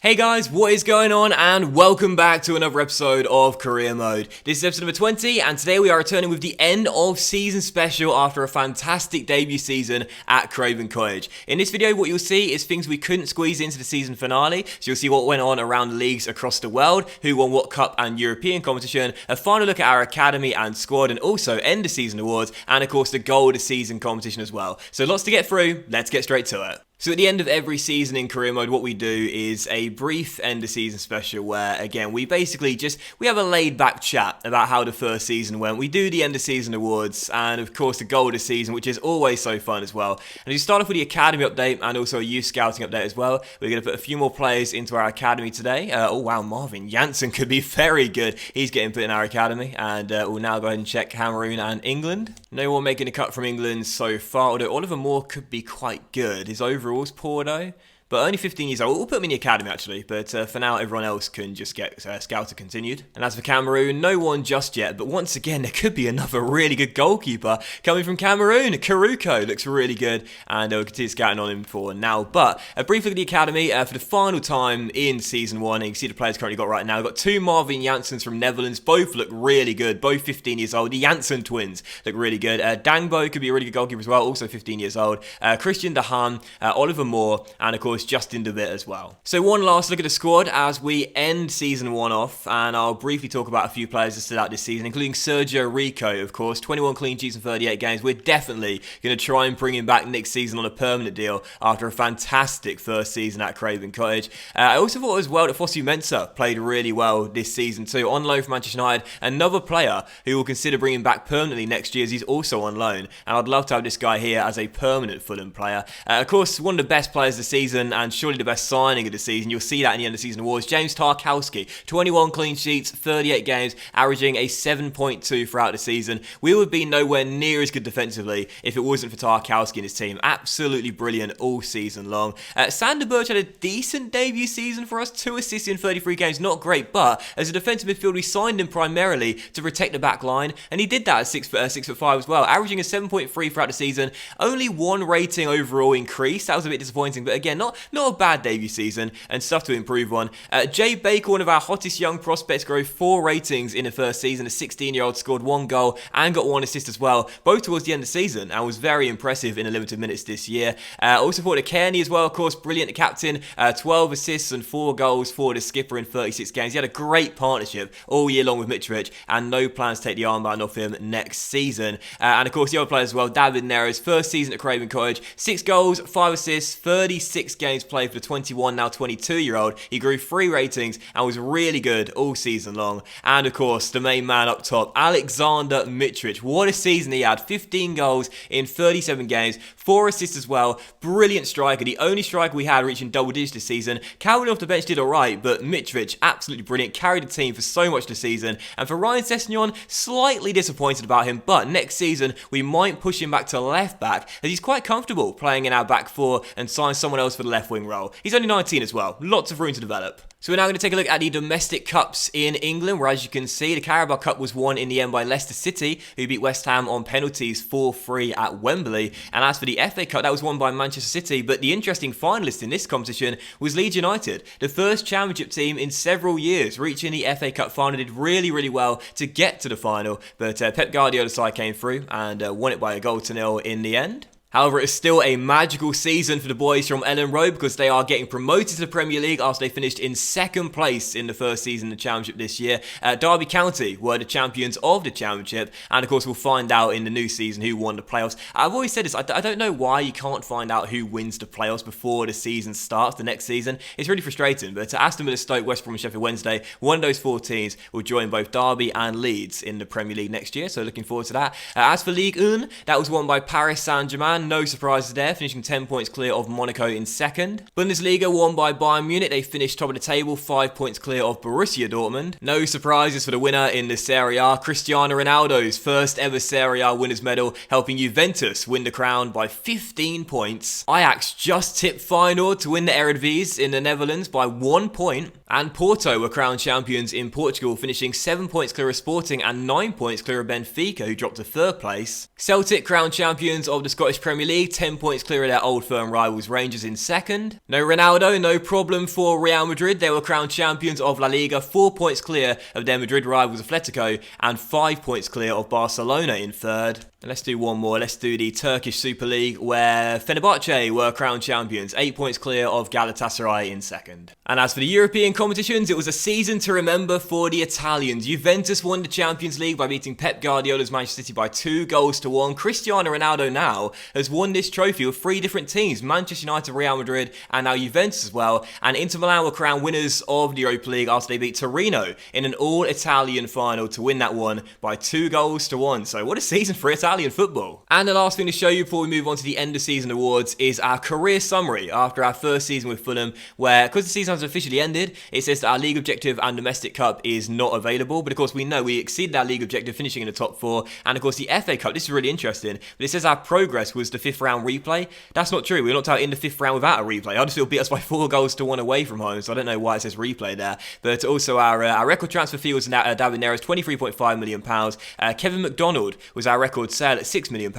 Hey guys, what is going on, and welcome back to another episode of Career Mode. This is episode number 20, and today we are returning with the end of season special after a fantastic debut season at Craven Cottage. In this video, what you'll see is things we couldn't squeeze into the season finale, so you'll see what went on around leagues across the world, who won what cup and European competition, a final look at our academy and squad, and also end of season awards, and of course the goal of the season competition as well. So lots to get through, let's get straight to it. So at the end of every season in Career Mode, what we do is a brief end of season special where, again, we basically we have a laid back chat about how the first season went. We do the end of season awards and, of course, the goal of the season, which is always so fun as well. And we start off with the academy update and also a youth scouting update as well. We're going to put a few more players into our academy today. Oh wow, Marvin Janssen could be very good. He's getting put in our academy, and we'll now go ahead and check Cameroon and England. No one making a cut from England so far, although Oliver Moore could be quite good. His overall's poor though, but only 15 years old. We'll put him in the academy actually, but for now everyone else can just get scouted continued. And as for Cameroon, no one just yet, but once again there could be another really good goalkeeper coming from Cameroon. Karuko looks really good, and we'll continue scouting on him for now. But a brief look at the academy for the final time in season 1, and you can see the players currently got right now. We've got two Marvin Janssens from Netherlands, both look really good, both 15 years old. The Janssen twins look really good. Dangbo could be a really good goalkeeper as well, also 15 years old. Christian Dahan, Oliver Moore, and of course Justin DeWitt as well. So one last look at the squad as we end season 1 off, and I'll briefly talk about a few players that stood out this season, including Sergio Rico, of course, 21 clean sheets in 38 games. We're definitely going to try and bring him back next season on a permanent deal after a fantastic first season at Craven Cottage. I also thought as well that Fosu Mensah played really well this season too, on loan from Manchester United. Another player who will consider bringing back permanently next year, as he's also on loan, and I'd love to have this guy here as a permanent Fulham player. Of course, one of the best players this season, and surely the best signing of the season. You'll see that in the end of season awards. James Tarkowski, 21 clean sheets, 38 games, averaging a 7.2 throughout the season. We would be nowhere near as good defensively if it wasn't for Tarkowski and his team. Absolutely brilliant all season long. Sander Berge had a decent debut season for us, 2 assists in 33 games. Not great, but as a defensive midfielder, we signed him primarily to protect the back line, and he did that at 6'5" as well, averaging a 7.3 throughout the season. Only 1 rating overall increase. That was a bit disappointing, but again, not a bad debut season and stuff to improve on. Jay Baker, one of our hottest young prospects, grew 4 ratings in the first season. A 16-year-old scored 1 goal and got 1 assist as well, both towards the end of the season, and was very impressive in the limited minutes this year. Also thought of Kearney as well, of course, brilliant captain, 12 assists and 4 goals for the skipper in 36 games. He had a great partnership all year long with Mitrovic, and no plans to take the armband off him next season. And of course the other players as well, David Neres, first season at Craven Cottage, 6 goals, 5 assists, 36 games played for the 21, now 22-year-old. He grew 3 ratings and was really good all season long. And of course, the main man up top, Alexander Mitrovic. What a season he had. 15 goals in 37 games, 4 assists as well. Brilliant striker. The only striker we had reaching double digits this season. Calvin off the bench did alright, but Mitrovic, absolutely brilliant. Carried the team for so much this season. And for Ryan Sessegnon, slightly disappointed about him, but next season we might push him back to left back, as he's quite comfortable playing in our back 4 and sign someone else for the left wing role. He's only 19 as well. Lots of room to develop. So we're now going to take a look at the domestic cups in England, where as you can see, the Carabao Cup was won in the end by Leicester City, who beat West Ham on penalties 4-3 at Wembley. And as for the FA Cup, that was won by Manchester City, but the interesting finalist in this competition was Leeds United, the first championship team in several years, reaching the FA Cup final. Did really well to get to the final, but Pep Guardiola's side came through and won it by a 1-0 in the end. However, it's still a magical season for the boys from Ellen Road, because they are getting promoted to the Premier League after they finished in 2nd place in the first season of the Championship this year. Derby County were the champions of the Championship, and of course we'll find out in the new season who won the playoffs. I've always said this, I don't know why you can't find out who wins the playoffs before the season starts, the next season. It's really frustrating, but Aston Villa, Stoke, West Brom and Sheffield Wednesday, one of those 4 teams will join both Derby and Leeds in the Premier League next year, so looking forward to that. As for Ligue 1, that was won by Paris Saint-Germain, no surprises there, finishing 10 points clear of Monaco in 2nd. Bundesliga won by Bayern Munich, they finished top of the table, 5 points clear of Borussia Dortmund. No surprises for the winner in the Serie A, Cristiano Ronaldo's first ever Serie A winners medal, helping Juventus win the crown by 15 points. Ajax just tipped Feyenoord to win the Eredivisie in the Netherlands by 1 point. And Porto were crowned champions in Portugal, finishing 7 points clear of Sporting and 9 points clear of Benfica, who dropped to 3rd place. Celtic crowned champions of the Scottish Premier League, 10 points clear of their old firm rivals Rangers in second. No Ronaldo, no problem for Real Madrid. They were crowned champions of La Liga, 4 points clear of their Madrid rivals Atletico, and 5 points clear of Barcelona in third. And let's do one more. Let's do the Turkish Super League, where Fenerbahce were crowned champions, 8 points clear of Galatasaray in second. And as for the European competitions, it was a season to remember for the Italians. Juventus won the Champions League by beating Pep Guardiola's Manchester City by 2-1. Cristiano Ronaldo now has won this trophy with 3 different teams, Manchester United, Real Madrid, and now Juventus as well. And Inter Milan were crowned winners of the Europa League after they beat Torino in an all-Italian final to win that one by 2-1. So what a season for Italian football. And the last thing to show you before we move on to the end of season awards is our career summary after our first season with Fulham, where, because the season has officially ended, it says that our league objective and domestic cup is not available. But of course we know we exceeded our league objective, finishing in the top 4. And of course the FA Cup, this is really interesting, but it says our progress was the 5th round replay. That's not true. We were knocked out in the 5th round without a replay. Huddersfield beat us by 4-1 away from home, so I don't know why it says replay there. But also our record transfer fee was David Neres, £23.5 million. Kevin McDonald was our record sale at £6 million.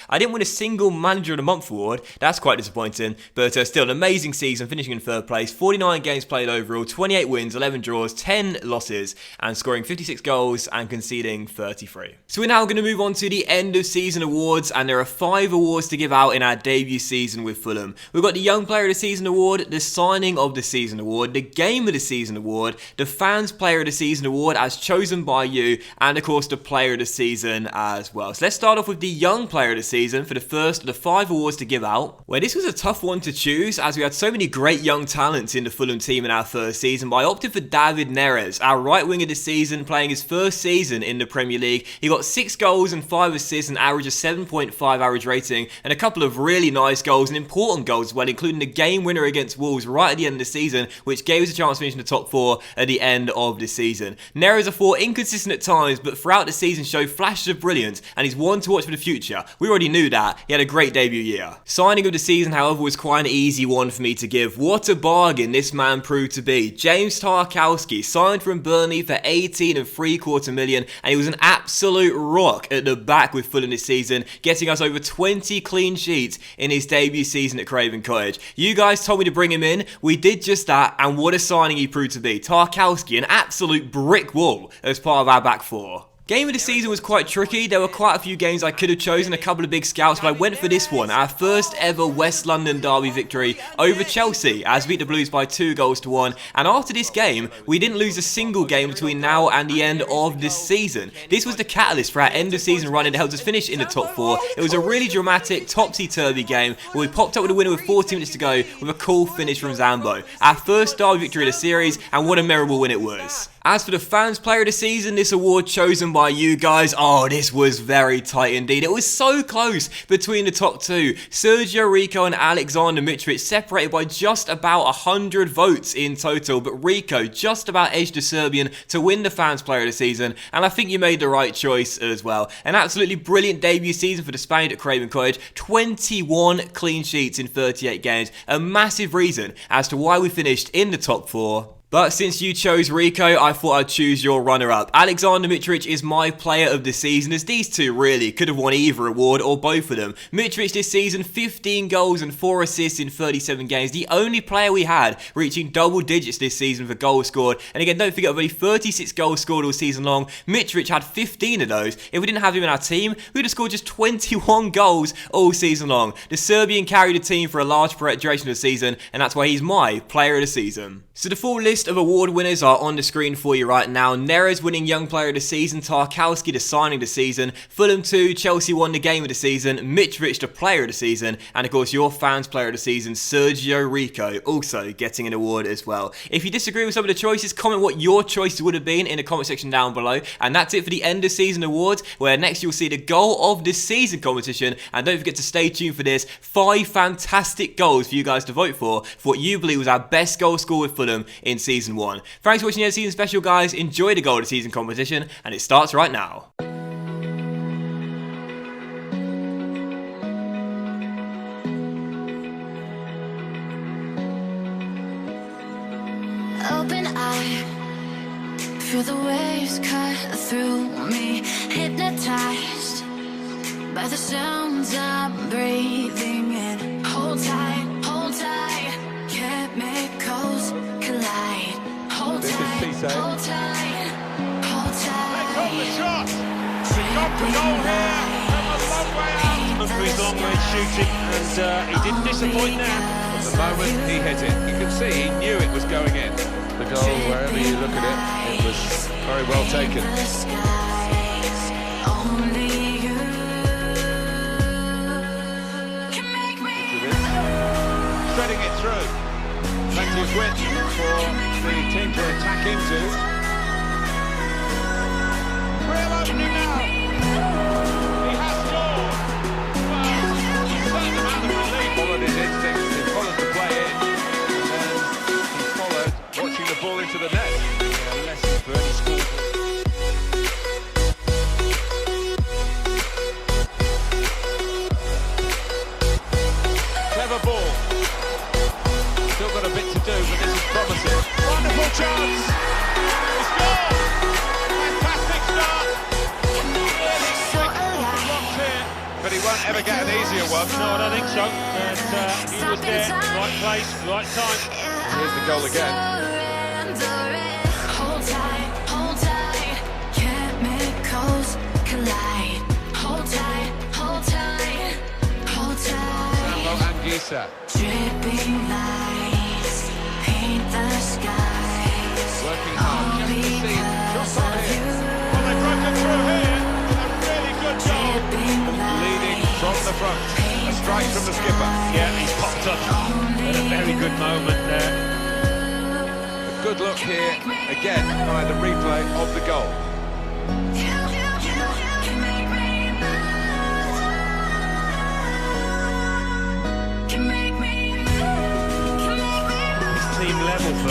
I didn't win a single Manager of the Month award. That's quite disappointing, but still an amazing season, finishing in 3rd place. 49 games played overall, 28 wins, 11 draws, 10 losses, and scoring 56 goals and conceding 33. So we're now going to move on to the end of season awards, and there are 5 awards to give out in our debut season with Fulham. We've got the Young Player of the Season award, the Signing of the Season award, the Game of the Season award, the Fans Player of the Season award as chosen by you, and of course the Player of the Season as well. So let's start off with the Young Player of the Season for the first of the 5 awards to give out, where this was a tough one to choose as we had so many great young talents in the Fulham team in our first season, but I opted for David Neres, our right winger this season, playing his first season in the Premier League. He got 6 goals and 5 assists, an average of 7.5 average rating, and a couple of really nice goals and important goals as well, including the game winner against Wolves right at the end of the season, which gave us a chance to finish in the top 4 at the end of the season. Neres, I thought, inconsistent at times, but throughout the season showed flashes of brilliance, and he's one to watch for the future. We already knew that. He had a great debut year. Signing of the season, however, was quite an easy one for me to give. What a bargain this man proved to be. James Tarkowski signed from Burnley for £18.75 million, and he was an absolute rock at the back with Fulham this season, getting us over 20 clean sheets in his debut season at Craven Cottage. You guys told me to bring him in. We did just that, and what a signing he proved to be. Tarkowski, an absolute brick wall as part of our back 4. Game of the season was quite tricky. There were quite a few games I could have chosen, a couple of big scouts, but I went for this one, our first ever West London derby victory over Chelsea, as we beat the Blues by 2-1. And after this game, we didn't lose a single game between now and the end of this season. This was the catalyst for our end of season run and helped us finish in the top 4. It was a really dramatic, topsy-turvy game where we popped up with a winner with 40 minutes to go with a cool finish from Zambo. Our first derby victory of the series, and what a memorable win it was. As for the Fans Player of the Season, this award chosen by you guys, oh, this was very tight indeed. It was so close between the top 2. Sergio Rico and Alexander Mitrovic separated by just about 100 votes in total, but Rico just about edged the Serbian to win the Fans Player of the Season, and I think you made the right choice as well. An absolutely brilliant debut season for the Spaniard at Craven Cottage, 21 clean sheets in 38 games, a massive reason as to why we finished in the top 4. But since you chose Rico, I thought I'd choose your runner-up. Alexander Mitrovic is my player of the season, as these two really could have won either award or both of them. Mitrovic this season, 15 goals and 4 assists in 37 games. The only player we had reaching double digits this season for goals scored. And again, don't forget, of only 36 goals scored all season long, Mitrovic had 15 of those. If we didn't have him in our team, we would have scored just 21 goals all season long. The Serbian carried the team for a large duration of the season, and that's why he's my player of the season. So the full list of award winners are on the screen for you right now. Neres winning Young Player of the Season, Tarkowski the Signing of the Season, Fulham 2, Chelsea won the Game of the Season, Mitrovic the Player of the Season, and of course your Fans Player of the Season, Sergio Rico, also getting an award as well. If you disagree with some of the choices, comment what your choices would have been in the comment section down below. And that's it for the end of season awards, where next you'll see the goal of this season competition. And don't forget to stay tuned for this. 5 fantastic goals for you guys to vote for what you believe was our best goal score with Fulham in season 1. Thanks for watching the season special, guys. Enjoy the goal of the season competition, and it starts right now. Open eye, feel the waves cut through me, hypnotized by the sounds I'm breathing in. Hold tight, chemicals collide. Hold tight, hold tight, hold tight. They got the shot. They got the goal here from a long way out. For his long range shooting, and he didn't disappoint there. From the moment he hit it, you can see he knew it was going in. The goal, wherever you look at it, it was very well taken. The skies, only you can make me Threading it through. Plenty of width for the team to attack into. Real opening now. He has scored. Well, he's turned them out of relief. Followed his instincts. He followed the play in. And then he followed, watching the ball into the net. Yeah, lesson for any school. Clever ball. Still got a bit to do, but this is promising. Wonderful chance! He scored! Fantastic start! Really quick blocks here, but he won't ever get an easier one. No, I don't think so. And he was there, right place, right time. Here's the goal again. Hold tight, chemicals collide. Hold tight, hold tight, hold Sambo tight. Anguissa. Dripping lights paint the skies. Working hard, just to see just on here. Well, they've broken through here. A really good goal. Leading from the front. A strike from the skipper. Yeah, he's popped up at a very good moment there. A good look here, again, by the replay of the goal. Team level for